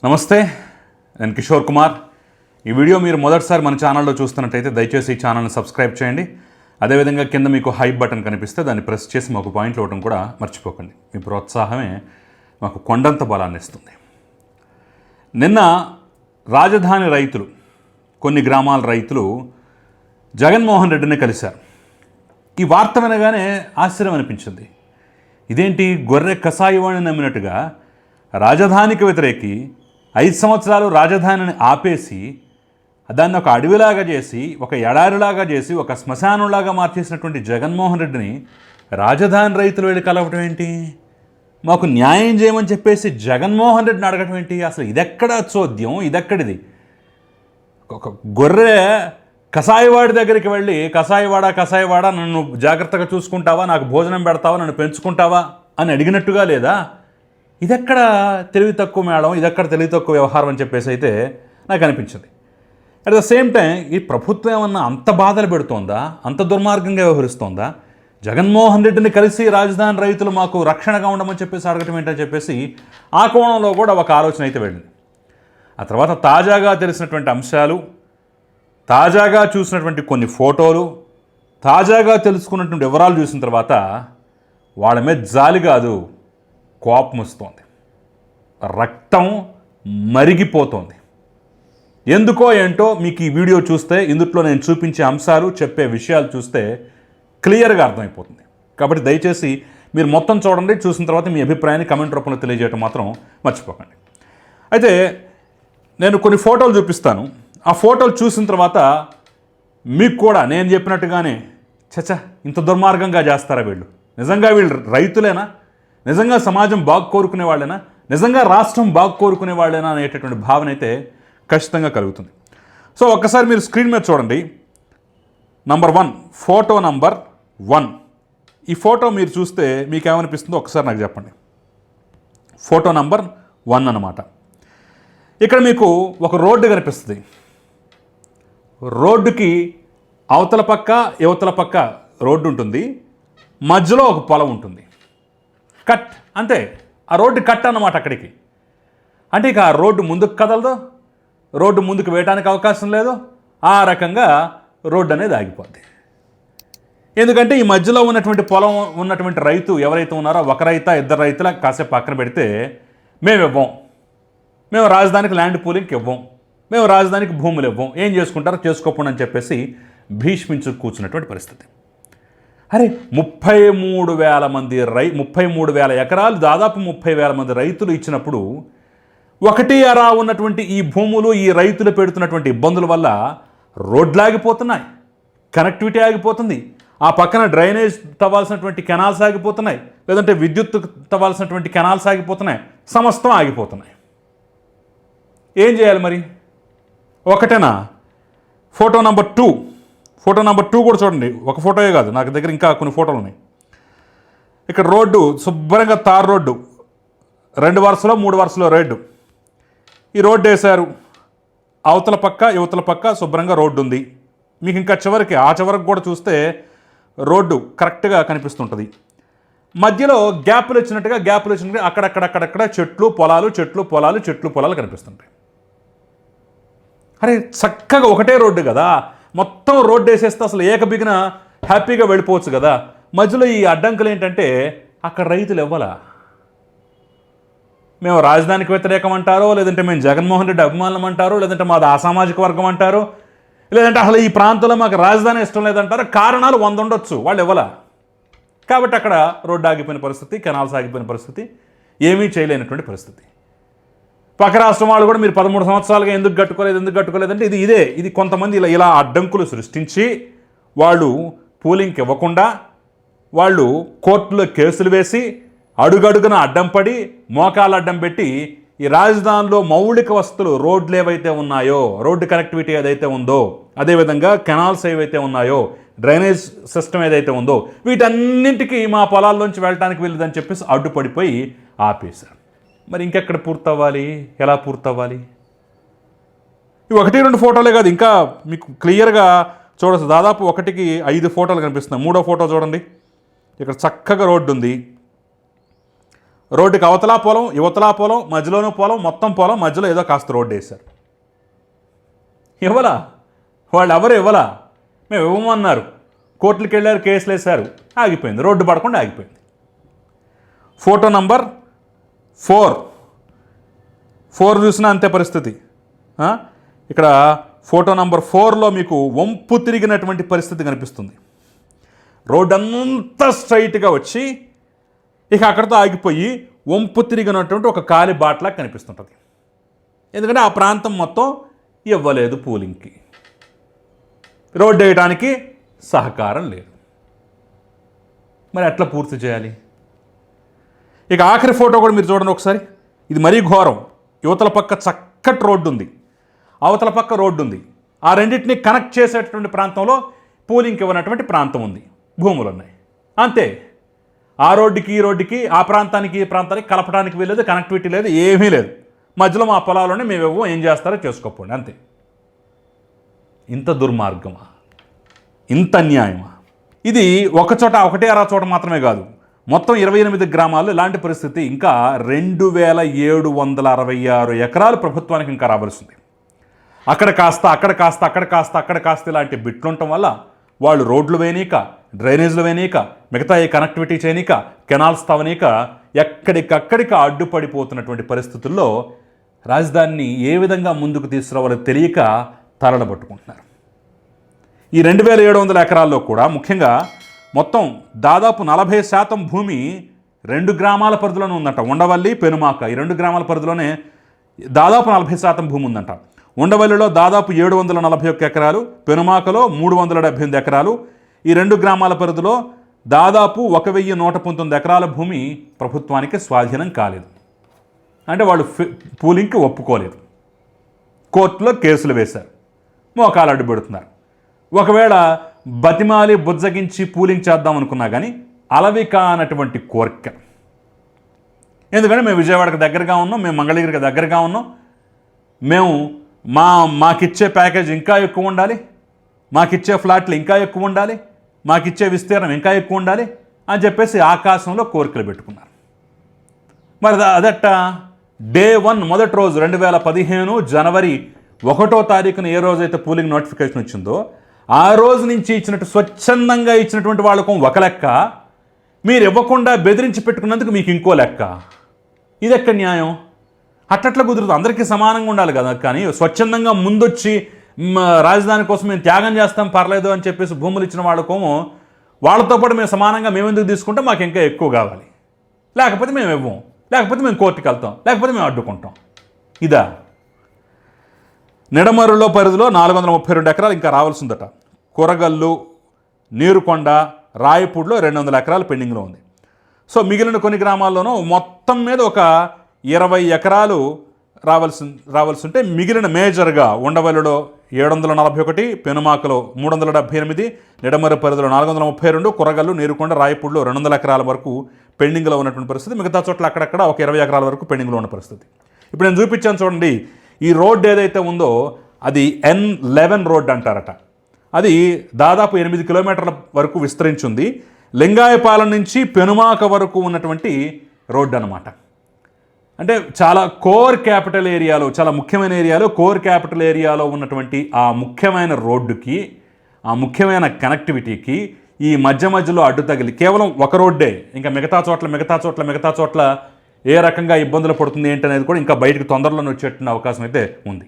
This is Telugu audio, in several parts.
నమస్తే, నేను కిషోర్ కుమార్. ఈ వీడియో మీరు మొదటిసారి మన ఛానల్లో చూస్తున్నట్టయితే దయచేసి ఈ ఛానల్ని సబ్స్క్రైబ్ చేయండి. అదేవిధంగా కింద మీకు హైప్ బటన్ కనిపిస్తే దాన్ని ప్రెస్ చేసి మాకు పాయింట్లు ఇవ్వడం కూడా మర్చిపోకండి. మీ ప్రోత్సాహమే మాకు కొండంత బలాన్ని ఇస్తుంది. నిన్న రాజధాని రైతులు, కొన్ని గ్రామాల రైతులు జగన్మోహన్ రెడ్డిని కలిశారు. ఈ వార్త వినగానే ఆశ్చర్యం అనిపించింది. ఇదేంటి, గొర్రె కసాయివాణి నమ్మినట్టుగా రాజధానికి వ్యతిరేకి 5 సంవత్సరాలు రాజధానిని ఆపేసి దాన్ని ఒక అడవిలాగా చేసి, ఒక ఎడారిలాగా చేసి, ఒక శ్మశానంలాగా మార్చేసినటువంటి జగన్మోహన్ రెడ్డిని రాజధాని రైతులు వెళ్ళి కలవటం ఏంటి? మాకు న్యాయం చేయమని చెప్పేసి జగన్మోహన్ రెడ్డిని అడగటం ఏంటి? అసలు ఇదెక్కడ చోద్యం, ఇదెక్కడిది? ఒక గొర్రె కసాయివాడి దగ్గరికి వెళ్ళి, కసాయివాడా నన్ను జాగ్రత్తగా చూసుకుంటావా, నాకు భోజనం పెడతావా, నన్ను పెంచుకుంటావా అని అడిగినట్టుగా లేదా? ఇదెక్కడ తెలివి తక్కువ మేడం, ఇదెక్కడ తెలివి తక్కువ వ్యవహారం అని చెప్పేసి అయితే నాకు అనిపించింది. అట్ ద సేమ్ టైం ఈ ప్రభుత్వం ఏమన్నా అంత బాధలు పెడుతోందా, అంత దుర్మార్గంగా వ్యవహరిస్తోందా? జగన్మోహన్ రెడ్డిని కలిసి రాజధాని రైతులు మాకు రక్షణగా ఉండమని చెప్పేసి అడగటం ఏంటని చెప్పేసి ఆ కోణంలో కూడా ఒక ఆలోచన అయితే వెళ్ళింది. ఆ తర్వాత తాజాగా తెలిసినటువంటి అంశాలు, తాజాగా చూసినటువంటి కొన్ని ఫోటోలు, తాజాగా తెలుసుకున్నటువంటి వివరాలు చూసిన తర్వాత వాళ్ళ మీద జాలి కాదు, కోపం వస్తోంది, రక్తం మరిగిపోతోంది. ఎందుకో ఏంటో మీకు ఈ వీడియో చూస్తే, ఇందులో నేను చూపించే అంశాలు, చెప్పే విషయాలు చూస్తే క్లియర్గా అర్థమైపోతుంది. కాబట్టి దయచేసి మీరు మొత్తం చూడండి. చూసిన తర్వాత మీ అభిప్రాయాన్ని కమెంట్ రూపంలో తెలియజేయడం మాత్రం మర్చిపోకండి. అయితే నేను కొన్ని ఫోటోలు చూపిస్తాను. ఆ ఫోటోలు చూసిన తర్వాత మీకు కూడా నేను చెప్పినట్టుగానే చచ్చా, ఇంత దుర్మార్గంగా చేస్తారా వీళ్ళు, నిజంగా వీళ్ళు రైతులేనా, నిజంగా సమాజం బాగు కోరుకునే వాళ్ళేనా, నిజంగా రాష్ట్రం బాగు కోరుకునే వాళ్ళేనా అనేటటువంటి భావన అయితే ఖచ్చితంగా కలుగుతుంది. సో ఒక్కసారి మీరు స్క్రీన్ మీద చూడండి. Number 1, photo number 1. ఈ ఫోటో మీరు చూస్తే మీకు ఏమనిపిస్తుందో ఒకసారి నాకు చెప్పండి. ఫోటో నంబర్ 1 అన్నమాట. ఇక్కడ మీకు ఒక రోడ్డు కనిపిస్తుంది. రోడ్డుకి అవతల పక్క యువతల పక్క రోడ్డు ఉంటుంది, మధ్యలో ఒక పొలం ఉంటుంది. కట్, అంతే. ఆ రోడ్డు కట్ అన్నమాట అక్కడికి. అంటే ఇక ఆ రోడ్డు ముందుకు కదలదు, రోడ్డు ముందుకు వేయడానికి అవకాశం లేదు. ఆ రకంగా రోడ్డు అనేది ఆగిపోద్ది. ఎందుకంటే ఈ మధ్యలో ఉన్నటువంటి పొలం ఉన్నటువంటి రైతు ఎవరైతే ఉన్నారో, ఒక రైతా ఇద్దరు రైతుల కాసేపు పక్కన పెడితే మేము ఇవ్వం, మేము రాజధానికి ల్యాండ్ పూలింగ్కి ఇవ్వం, మేము రాజధానికి భూములు ఇవ్వం, ఏం చేసుకుంటారో చేసుకోకుండా అని చెప్పేసి భీష్మించు కూర్చున్నటువంటి పరిస్థితి. అరే 33,000 మంది 33,000 ఎకరాలు, దాదాపు 30,000 మంది రైతులు ఇచ్చినప్పుడు ఒకటి అరా ఉన్నటువంటి ఈ భూములు, ఈ రైతులు పెడుతున్నటువంటి ఇబ్బందుల వల్ల రోడ్లు ఆగిపోతున్నాయి, కనెక్టివిటీ ఆగిపోతుంది, ఆ పక్కన డ్రైనేజ్ తవ్వాల్సినటువంటి కెనాల్స్ ఆగిపోతున్నాయి, లేదంటే విద్యుత్ తవ్వాల్సినటువంటి కెనాల్స్ ఆగిపోతున్నాయి, సమస్తం ఆగిపోతున్నాయి. ఏం చేయాలి మరి? ఒకటేనా? Photo number 2. ఫోటో నెంబర్ 2 కూడా చూడండి. ఒక ఫోటోయే కాదు, నాకు దగ్గర ఇంకా కొన్ని ఫోటోలు ఉన్నాయి. ఇక్కడ రోడ్డు శుభ్రంగా తార్ రోడ్డు, 2 వరుసలో 3 వరుసలో రోడ్డు. ఈ రోడ్డు వేశారు. అవతల పక్క యువతల పక్క శుభ్రంగా రోడ్డు ఉంది. మీకు ఇంకా చివరికి ఆ చివరికి కూడా చూస్తే రోడ్డు కరెక్ట్గా కనిపిస్తుంటుంది. మధ్యలో గ్యాప్లు వచ్చినట్టుగా అక్కడక్కడ చెట్లు పొలాలు కనిపిస్తుంటాయి. అరే చక్కగా ఒకటే రోడ్డు కదా, మొత్తం రోడ్డు వేసేస్తే అసలు ఏకబిగిన హ్యాపీగా వెళ్ళిపోవచ్చు కదా. మధ్యలో ఈ అడ్డంకులు ఏంటంటే అక్కడ రైతులు ఇవ్వాలా, మేము రాజధానికి వ్యతిరేకం అంటారో, లేదంటే మేము జగన్మోహన్ రెడ్డి అభిమానులం అంటారో, లేదంటే మాది అసామాజిక వర్గం అంటారో, లేదంటే అసలు ఈ ప్రాంతంలో మాకు రాజధాని ఇష్టం లేదంటారో, కారణాలు 100 ఉండొచ్చు, వాళ్ళు ఇవ్వాలా. కాబట్టి అక్కడ రోడ్డు ఆగిపోయిన పరిస్థితి, కెనాల్స్ ఆగిపోయిన పరిస్థితి, ఏమీ చేయలేనటువంటి పరిస్థితి. పక్క రాష్ట్రం వాళ్ళు కూడా మీరు 13 సంవత్సరాలుగా ఎందుకు కట్టుకోలేదంటే ఇది కొంతమంది ఇలా అడ్డంకులు సృష్టించి వాళ్ళు పూలింగ్కి ఇవ్వకుండా, వాళ్ళు కోర్టులో కేసులు వేసి, అడుగడుగున అడ్డం పడి, మోకాలు అడ్డం పెట్టి, ఈ రాజధానిలో మౌలిక వసతులు, రోడ్లు ఏవైతే ఉన్నాయో, రోడ్డు కనెక్టివిటీ ఏదైతే ఉందో, అదేవిధంగా కెనాల్స్ ఏవైతే ఉన్నాయో, డ్రైనేజ్ సిస్టమ్ ఏదైతే ఉందో, వీటన్నింటికి మా పొలాల్లోంచి వెళ్ళటానికి వెళ్ళదని చెప్పేసి అడ్డుపడిపోయి ఆపేశారు. మరి ఇంకెక్కడ పూర్తవ్వాలి, ఎలా పూర్తవ్వాలి? ఇవి 1-2 ఫోటోలే కాదు, ఇంకా మీకు క్లియర్గా చూడవచ్చు. దాదాపు 1కి 5 ఫోటోలు కనిపిస్తున్నాయి. 3వ ఫోటో చూడండి. ఇక్కడ చక్కగా రోడ్డు ఉంది, రోడ్డుకి అవతలా పొలం, యువతలా పొలం, మధ్యలోనూ పొలం, మొత్తం పొలం, మధ్యలో ఏదో కాస్త రోడ్డు వేశారు. ఇవ్వలా, వాళ్ళు ఎవరు ఇవ్వలా, మేము ఇవ్వమన్నారు, కోర్టులకు వెళ్ళారు, కేసులు వేశారు, ఆగిపోయింది, రోడ్డు పడకుండా ఆగిపోయింది. ఫోటో నంబర్ 4 చూసినా అంతే పరిస్థితి. ఇక్కడ ఫోటో నంబర్ 4లో మీకు వంపు తిరిగినటువంటి పరిస్థితి కనిపిస్తుంది. రోడ్డు అంతా స్ట్రైట్గా వచ్చి ఇక అక్కడితో ఆగిపోయి వంపు తిరిగినటువంటి ఒక కాలి బాటలా కనిపిస్తుంటుంది. ఎందుకంటే ఆ ప్రాంతం మొత్తం ఇవ్వలేదు పూలింగ్కి, రోడ్డు వేయడానికి సహకారం లేదు. మరి ఎట్లా పూర్తి చేయాలి? ఇక ఆఖరి ఫోటో కూడా మీరు చూడండి ఒకసారి. ఇది మరీ ఘోరం. యువతల పక్క చక్కటి రోడ్డు ఉంది, అవతల పక్క రోడ్డు ఉంది. ఆ రెండింటిని కనెక్ట్ చేసేటటువంటి ప్రాంతంలో పూలింగ్కి ఇవ్వనటువంటి ప్రాంతం ఉంది, భూములు ఉన్నాయి, అంతే. ఆ రోడ్డుకి ఈ రోడ్డుకి, ఆ ప్రాంతానికి ఈ ప్రాంతానికి కలపడానికి వెళ్ళలేదు, కనెక్టివిటీ లేదు, ఏమీ లేదు. మధ్యలో మా పొలాల్లోనే మేము ఇవ్వం, ఏం చేస్తారో చేసుకోకపోండి, అంతే. ఇంత దుర్మార్గమా, ఇంత అన్యాయమా? ఇది ఒకటే అరా చోట మాత్రమే కాదు, మొత్తం 28 గ్రామాల్లో ఇలాంటి పరిస్థితి. ఇంకా 2766 ఎకరాలు ప్రభుత్వానికి ఇంకా రావాల్సింది. అక్కడ కాస్త అక్కడ కాస్త అక్కడ కాస్త అక్కడ కాస్త ఇలాంటి బిట్లు ఉండటం వల్ల వాళ్ళు రోడ్లు వేయనీక, డ్రైనేజ్లు వేయనీక, మిగతా ఈ కనెక్టివిటీ చేయనీక, కెనాల్స్ తవ్వనీక ఎక్కడికక్కడికి అడ్డుపడిపోతున్నటువంటి పరిస్థితుల్లో రాజధానిని ఏ విధంగా ముందుకు తీసుకురావాలో తెలియక తరలబట్టుకుంటున్నారు. ఈ 2700 ఎకరాల్లో కూడా ముఖ్యంగా మొత్తం దాదాపు 40% భూమి 2 గ్రామాల పరిధిలోనే ఉందంట. ఉండవల్లి, పెనుమాక, ఈ 2 గ్రామాల పరిధిలోనే దాదాపు 40% భూమి ఉందంట. ఉండవల్లిలో దాదాపు 741 ఎకరాలు, పెనుమాకలో 378 ఎకరాలు. ఈ 2 గ్రామాల పరిధిలో దాదాపు 1119 ఎకరాల భూమి ప్రభుత్వానికి స్వాధీనం కాలేదు. అంటే వాళ్ళు పూలింగ్కి ఒప్పుకోలేదు, కోర్టులో కేసులు వేశారు, మోకాలు అడ్డు పెడుతున్నారు. ఒకవేళ బతిమాలి బుజ్జగించి పూలింగ్ చేద్దాం అనుకున్నా కానీ అలవి కానటువంటి కోరిక. ఎందుకంటే మేము విజయవాడకి దగ్గరగా ఉన్నాం, మేము మంగళగిరికి దగ్గరగా ఉన్నాం, మేము మాకిచ్చే ప్యాకేజ్ ఇంకా ఎక్కువ ఉండాలి, మాకిచ్చే ఫ్లాట్లు ఇంకా ఎక్కువ ఉండాలి, మాకిచ్చే విస్తీర్ణం ఇంకా ఎక్కువ ఉండాలి అని చెప్పేసి ఆకాశంలో కోరికలు పెట్టుకున్నారు. మరి అదట్ట డే 1 మొదటి రోజు 2015 జనవరి 1వ తారీఖున ఏ రోజైతే పూలింగ్ నోటిఫికేషన్ వచ్చిందో ఆ రోజు నుంచి ఇచ్చినట్టు స్వచ్ఛందంగా ఇచ్చినటువంటి వాళ్ళకు ఒక లెక్క, మీరు ఇవ్వకుండా బెదిరించి పెట్టుకున్నందుకు మీకు ఇంకో లెక్క. ఇది ఎక్కడ న్యాయం? అట్లా కుదురుతుంది, అందరికీ సమానంగా ఉండాలి కదా. కానీ స్వచ్ఛందంగా ముందొచ్చి రాజధాని కోసం మేము త్యాగం చేస్తాం పర్లేదు అని చెప్పేసి భూములు ఇచ్చిన వాళ్ళకోమో వాళ్ళతో పాటు మేము సమానంగా మేము ఎందుకు తీసుకుంటే మాకు ఇంకా ఎక్కువ కావాలి, లేకపోతే మేము ఇవ్వం, లేకపోతే మేము కోర్టుకి వెళ్తాం, లేకపోతే మేము అడ్డుకుంటాం. ఇదా? నిడమరులో పరిధిలో 432 ఎకరాలు ఇంకా రావాల్సిందట. కూరగల్లు, నీరుకొండ, రాయపూడిలో 200 ఎకరాలు పెండింగ్లో ఉంది. సో మిగిలిన కొన్ని గ్రామాల్లోనూ మొత్తం మీద ఒక 20 ఎకరాలు రావాల్సి ఉంటే మిగిలిన మేజర్గా ఉండవల్లిలో 741, పెనుమాకలో 378, నిడమరు పరిధిలో 432, కూరగల్లు, నీరుకొండ, రాయపూడిలో 200 ఎకరాల వరకు పెండింగ్లో ఉన్నటువంటి పరిస్థితి. మిగతా చోట్ల అక్కడక్కడ ఒక 20 ఎకరాల వరకు పెండింగ్లో ఉన్న పరిస్థితి. ఇప్పుడు నేను చూపించాను చూడండి, ఈ రోడ్డు ఏదైతే ఉందో అది N11 రోడ్డు అంటారట. అది దాదాపు 8 కిలోమీటర్ల వరకు విస్తరించింది. లింగాయపాలెం నుంచి పెనుమాక వరకు ఉన్నటువంటి రోడ్డు అనమాట. అంటే చాలా కోర్ క్యాపిటల్ ఏరియాలో, చాలా ముఖ్యమైన ఏరియాలో, కోర్ క్యాపిటల్ ఏరియాలో ఉన్నటువంటి ఆ ముఖ్యమైన రోడ్డుకి, ఆ ముఖ్యమైన కనెక్టివిటీకి ఈ మధ్యలో అడ్డు తగిలి కేవలం ఒక రోడ్డే, ఇంకా మిగతా చోట్ల ఏ రకంగా ఇబ్బందులు పడుతుంది ఏంటి అనేది కూడా ఇంకా బయటకు తొందరలోనే వచ్చేటువంటి అవకాశం అయితే ఉంది.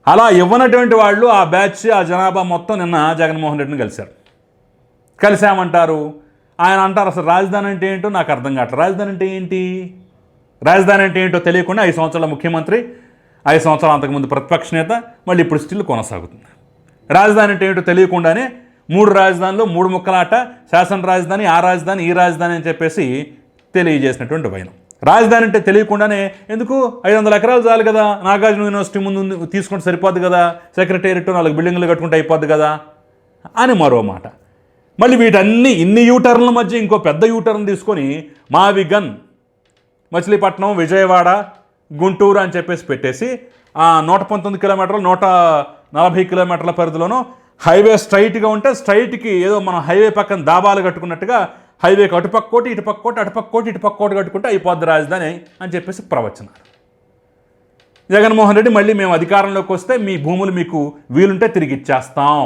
అలా ఇవ్వనటువంటి వాళ్ళు ఆ బ్యాచ్, ఆ జనాభా మొత్తం నిన్న జగన్మోహన్ రెడ్డిని కలిశామంటారు. ఆయన అంటారు అసలు రాజధాని అంటే ఏంటో నాకు అర్థం కావట్లేదు. రాజధాని అంటే ఏంటో తెలియకుండా 5 సంవత్సరాల ముఖ్యమంత్రి, 5 సంవత్సరాలు అంతకుముందు ప్రతిపక్ష నేత, మళ్ళీ ఇప్పుడు స్టిల్ కొనసాగుతుంది. రాజధాని అంటే ఏంటో తెలియకుండానే 3 రాజధానులు, 3 ముక్కలాట, శాసన రాజధాని, ఆ రాజధాని, ఈ రాజధాని అని చెప్పేసి తెలియజేసినటువంటి వైనం. రాజధాని అంటే తెలియకుండానే ఎందుకు 500 ఎకరాలు చాలు కదా, నాగార్జున యూనివర్సిటీ ముందు తీసుకుంటే సరిపోద్ది కదా, సెక్రటేరియట్ 4 బిల్డింగ్లు కట్టుకుంటే అయిపోద్ది కదా అని మరో మాట. మళ్ళీ వీటన్ని ఇన్ని యూటర్న్ల మధ్య ఇంకో పెద్ద యూటర్న్ తీసుకొని మావిగన్, మచిలీపట్నం, విజయవాడ, గుంటూరు అని చెప్పేసి పెట్టేసి ఆ 119 కిలోమీటర్లు, 140 కిలోమీటర్ల పరిధిలోనూ హైవే స్ట్రైట్గా ఉంటే స్ట్రైట్కి ఏదో మనం హైవే పక్కన దాబాలు కట్టుకున్నట్టుగా హైవేకి అటుపక్క కోటి ఇటుపక్క కోటి అటుపక్క కోటి ఇటుపక్క కోటి కట్టుకుంటే అయిపోద్ది రాజధాని అని చెప్పేసి ప్రవచనాలు. జగన్మోహన్ రెడ్డి మళ్ళీ మేము అధికారంలోకి వస్తే మీ భూములు మీకు వీలుంటే తిరిగి ఇచ్చేస్తాం,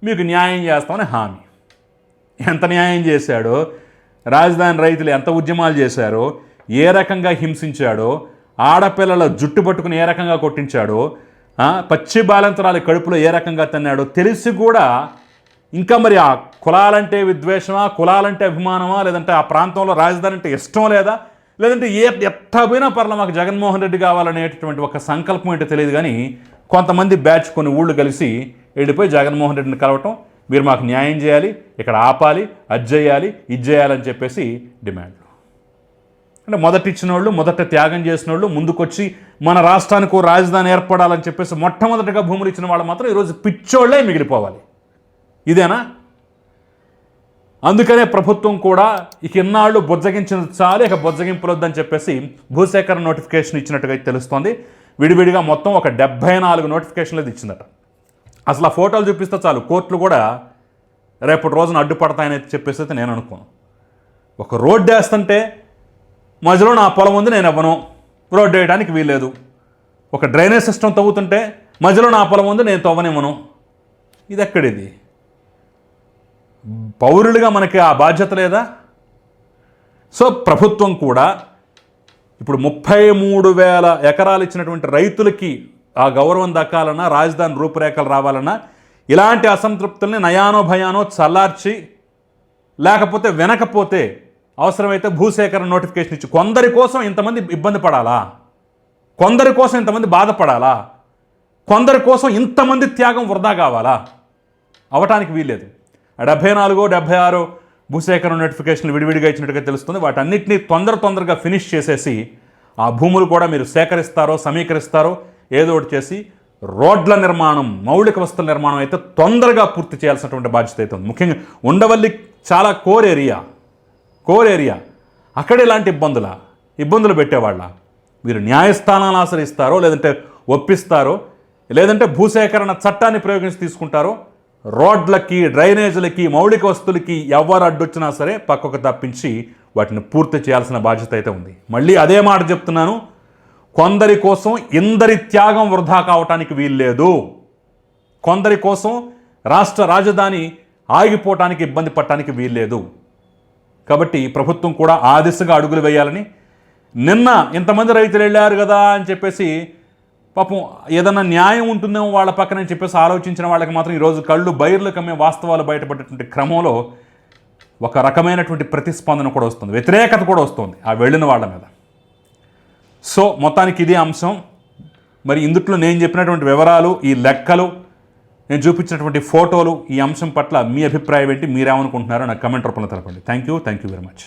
మీకు న్యాయం చేస్తామని హామీ. ఎంత న్యాయం చేశాడో, రాజధాని రైతులు ఎంత ఉద్యమాలు చేశారో, ఏ రకంగా హింసించాడో, ఆడపిల్లల జుట్టు పట్టుకుని ఏ రకంగా కొట్టించాడో, పచ్చి బాలంతరాల కడుపులో ఏ రకంగా తన్నాడో తెలిసి కూడా ఇంకా మరి ఆ కులాలంటే విద్వేషమా, కులాలంటే అభిమానమా, లేదంటే ఆ ప్రాంతంలో రాజధాని అంటే ఇష్టం లేదా, లేదంటే ఎట్టా పోయినా పర్ల మాకు జగన్మోహన్ రెడ్డి కావాలనేటటువంటి ఒక సంకల్పం ఏంటో తెలియదు. కానీ కొంతమంది బ్యాచ్ కొన్ని ఊళ్ళు కలిసి వెళ్ళిపోయి జగన్మోహన్ రెడ్డిని కలవటం, మీరు మాకు న్యాయం చేయాలి, ఇక్కడ ఆపాలి, అది చేయాలి, ఇది చేయాలని చెప్పేసి డిమాండ్లు. అంటే మొదట ఇచ్చిన వాళ్ళు, మొదట త్యాగం చేసిన వాళ్ళు, ముందుకొచ్చి మన రాష్ట్రానికి రాజధాని ఏర్పడాలని చెప్పేసి మొట్టమొదటిగా భూములు ఇచ్చిన వాళ్ళు మాత్రం ఈరోజు పిచ్చోళ్లే మిగిలిపోవాలి. ఇదేనా? అందుకనే ప్రభుత్వం కూడా ఇక ఇన్నాళ్ళు బుజ్జగించిన చాలు, ఇక బుజ్జగింపులొద్దని చెప్పేసి భూసేకరణ నోటిఫికేషన్ ఇచ్చినట్టుగా తెలుస్తోంది. విడివిడిగా మొత్తం ఒక 74 నోటిఫికేషన్లు ఇచ్చిందట. అసలు ఆ ఫోటోలు చూపిస్తే చాలు కోర్టులు కూడా రేపటి రోజున అడ్డుపడతాయని చెప్పేసి అయితే నేను అనుకోను. ఒక రోడ్డు వేస్తుంటే మధ్యలో నా పొలం ఉంది నేను ఇవ్వను, రోడ్డు వేయడానికి వీల్లేదు. ఒక డ్రైనేజ్ సిస్టమ్ తవ్వుతుంటే మధ్యలో నా పొలం ఉంది నేను తవ్వనివ్వను. ఇది ఎక్కడిది? పౌరులుగా మనకి ఆ బాధ్యత లేదా? సో ప్రభుత్వం కూడా ఇప్పుడు 33,000 ఎకరాలు ఇచ్చినటువంటి రైతులకి ఆ గౌరవం దక్కాలన్నా, రాజధాని రూపురేఖలు రావాలన్నా ఇలాంటి అసంతృప్తుల్ని నయానో భయానో చల్లార్చి, లేకపోతే వినకపోతే అవసరమైతే భూసేకరణ నోటిఫికేషన్ ఇచ్చి కొందరి కోసం ఇంతమంది ఇబ్బంది పడాలా, కొందరి కోసం ఇంతమంది బాధపడాలా, కొందరి కోసం ఇంతమంది త్యాగం వృధా కావాలా? అవటానికి వీల్లేదు. 74, 76 భూసేకరణ నోటిఫికేషన్లు విడివిడిగా ఇచ్చినట్టుగా తెలుస్తుంది. వాటన్నిటినీ తొందరగా ఫినిష్ చేసేసి ఆ భూములు కూడా మీరు సేకరిస్తారో సమీకరిస్తారో ఏదో ఒకటి చేసి రోడ్ల నిర్మాణం, మౌలిక వస్తువుల నిర్మాణం అయితే తొందరగా పూర్తి చేయాల్సినటువంటి బాధ్యత అయితే ఉంది. ముఖ్యంగా ఉండవల్లి చాలా కోర్ ఏరియా. అక్కడ ఇలాంటి ఇబ్బందులు పెట్టేవాళ్ళ మీరు న్యాయస్థానాలు ఆశ్రయిస్తారో, లేదంటే ఒప్పిస్తారో, లేదంటే భూసేకరణ చట్టాన్ని ప్రయోగించి తీసుకుంటారో, రోడ్లకి, డ్రైనేజీలకి, మౌలిక వస్తువులకి ఎవరు అడ్డొచ్చినా సరే పక్కకు తప్పించి వాటిని పూర్తి చేయాల్సిన బాధ్యత అయితే ఉంది. మళ్ళీ అదే మాట చెప్తున్నాను, కొందరి కోసం ఇందరి త్యాగం వృధా కావటానికి వీల్లేదు. కొందరి కోసం రాష్ట్ర రాజధాని ఆగిపోవటానికి, ఇబ్బంది పడటానికి వీల్లేదు. కాబట్టి ప్రభుత్వం కూడా ఆ దిశగా అడుగులు వేయాలని, నిన్న ఇంతమంది రైతులు వెళ్ళారు కదా అని చెప్పేసి పాపం ఏదన్నా న్యాయం ఉంటుందేమో వాళ్ళ పక్కన అని చెప్పేసి ఆలోచించిన వాళ్ళకి మాత్రం ఈరోజు కళ్ళు బైర్లు కమ్మే వాస్తవాలు బయటపడేటువంటి క్రమంలో ఒక రకమైనటువంటి ప్రతిస్పందన కూడా వస్తుంది, వ్యతిరేకత కూడా వస్తుంది ఆ వెళ్ళిన వాళ్ళ మీద. సో మొత్తానికి ఇదే అంశం. మరి ఇందుట్లో నేను చెప్పినటువంటి వివరాలు, ఈ లెక్కలు, నేను చూపించినటువంటి ఫోటోలు, ఈ అంశం పట్ల మీ అభిప్రాయం ఏంటి, మీరేమనుకుంటున్నారో నాకు కమెంట్ రూపంలో తెలపండి. Thank you very much.